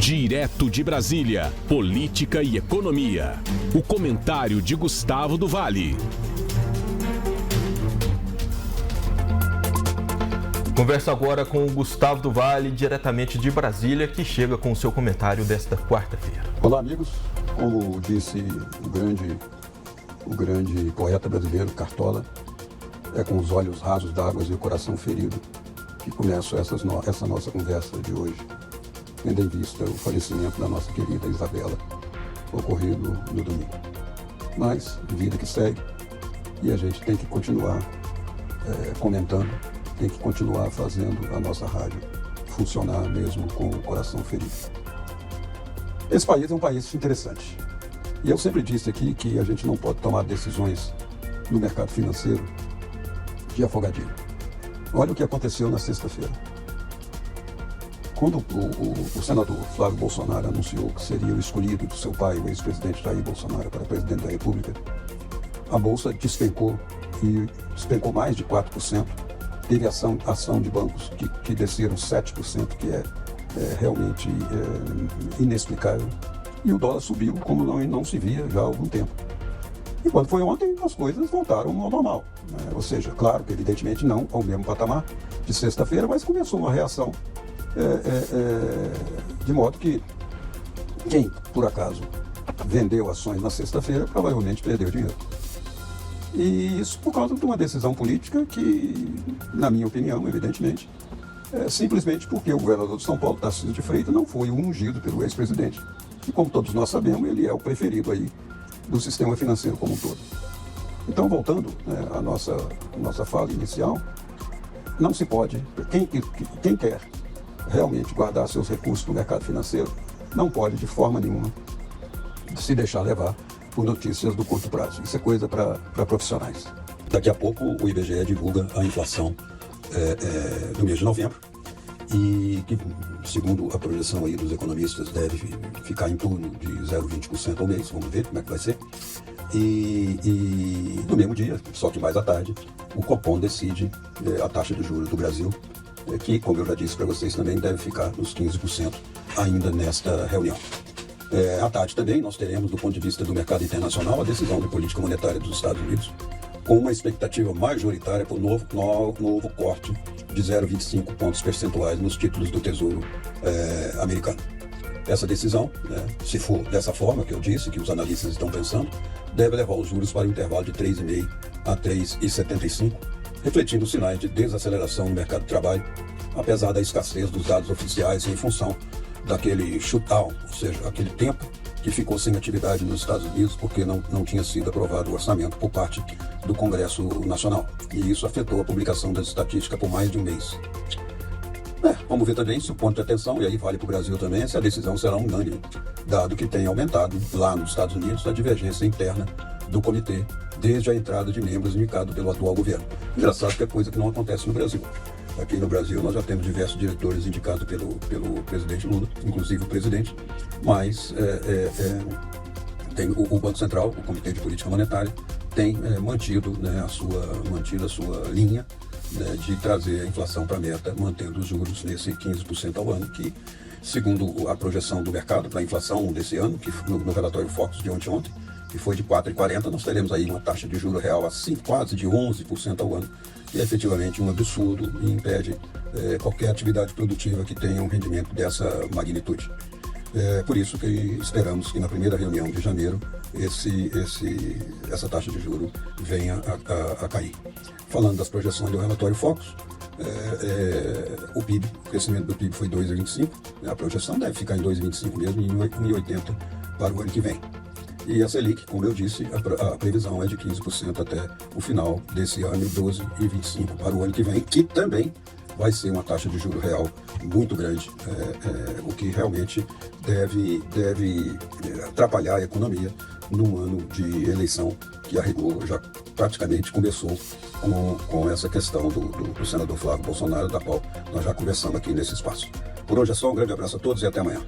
Direto de Brasília, política e economia. O comentário de Gustavo do Vale. Converso agora com o Gustavo do Vale, diretamente de Brasília, que chega com o seu comentário desta quarta-feira. Olá, amigos. Como disse o grande poeta brasileiro Cartola, é com os olhos rasos d'água e o coração ferido que começo essa nossa conversa de hoje, tendo em vista o falecimento da nossa querida Isabela, ocorrido no domingo. Mas, vida que segue, e a gente tem que continuar comentando, tem que continuar fazendo a nossa rádio funcionar mesmo com o coração ferido. Esse país é um país interessante. E eu sempre disse aqui que a gente não pode tomar decisões no mercado financeiro de afogadilho. Olha o que aconteceu na sexta-feira. Quando o senador Flávio Bolsonaro anunciou que seria o escolhido do seu pai, o ex-presidente Jair Bolsonaro, para presidente da República, a Bolsa despencou mais de 4%. Teve ação de bancos que desceram 7%, que é realmente inexplicável. E o dólar subiu como não se via já há algum tempo. E quando foi ontem, as coisas voltaram ao normal. Ou seja, claro que evidentemente não ao mesmo patamar de sexta-feira, mas começou uma reação de modo que quem, por acaso, vendeu ações na sexta-feira provavelmente perdeu dinheiro. E isso por causa de uma decisão política que, na minha opinião, evidentemente, simplesmente porque o governador de São Paulo, Tarcísio de Freitas, não foi o ungido pelo ex-presidente. E como todos nós sabemos, ele é o preferido aí do sistema financeiro como um todo. Então, voltando à nossa fala inicial, não se pode, quem quer realmente guardar seus recursos no mercado financeiro, não pode de forma nenhuma se deixar levar por notícias do curto prazo. Isso é coisa para profissionais. Daqui a pouco o IBGE divulga a inflação do mês de novembro e que, segundo a projeção aí dos economistas, deve ficar em torno de 0,20% ao mês. Vamos ver como é que vai ser. E no mesmo dia, só que mais à tarde, o Copom decide a taxa de juros do Brasil, que, como eu já disse para vocês, também deve ficar nos 15% ainda nesta reunião. À tarde também nós teremos, do ponto de vista do mercado internacional, a decisão de política monetária dos Estados Unidos, com uma expectativa majoritária para o novo corte de 0,25 pontos percentuais nos títulos do Tesouro americano. Essa decisão, se for dessa forma que eu disse, que os analistas estão pensando, deve levar os juros para o intervalo de 3,5 a 3,75, refletindo sinais de desaceleração no mercado de trabalho, apesar da escassez dos dados oficiais em função daquele shutdown, ou seja, aquele tempo que ficou sem atividade nos Estados Unidos porque não tinha sido aprovado o orçamento por parte do Congresso Nacional. E isso afetou a publicação das estatísticas por mais de um mês. Vamos ver também se o ponto de atenção, e aí vale para o Brasil também, se a decisão será unânime, dado que tem aumentado lá nos Estados Unidos a divergência interna do comitê desde a entrada de membros indicados pelo atual governo. Engraçado que é coisa que não acontece no Brasil. Aqui no Brasil nós já temos diversos diretores indicados pelo presidente Lula, inclusive o presidente, mas tem o Banco Central, o Comitê de Política Monetária, tem mantido a sua linha de trazer a inflação para a meta, mantendo os juros nesse 15% ao ano, que, segundo a projeção do mercado para a inflação desse ano, que no relatório Focus de ontem, que foi de 4,40, nós teremos aí uma taxa de juro real assim, quase de 11% ao ano, que é efetivamente um absurdo e impede qualquer atividade produtiva que tenha um rendimento dessa magnitude. Por isso que esperamos que na primeira reunião de janeiro essa taxa de juro venha a cair. Falando das projeções do relatório Focus, o PIB, o crescimento do PIB foi 2,25, a projeção deve ficar em 2,25 mesmo e em 1,80 para o ano que vem. E a Selic, como eu disse, a previsão é de 15% até o final desse ano e 12,25% para o ano que vem, que também vai ser uma taxa de juro real muito grande, o que realmente deve atrapalhar a economia num ano de eleição que a rigor já praticamente começou com essa questão do senador Flávio Bolsonaro, da qual nós já conversamos aqui nesse espaço. Por hoje é só, um grande abraço a todos e até amanhã.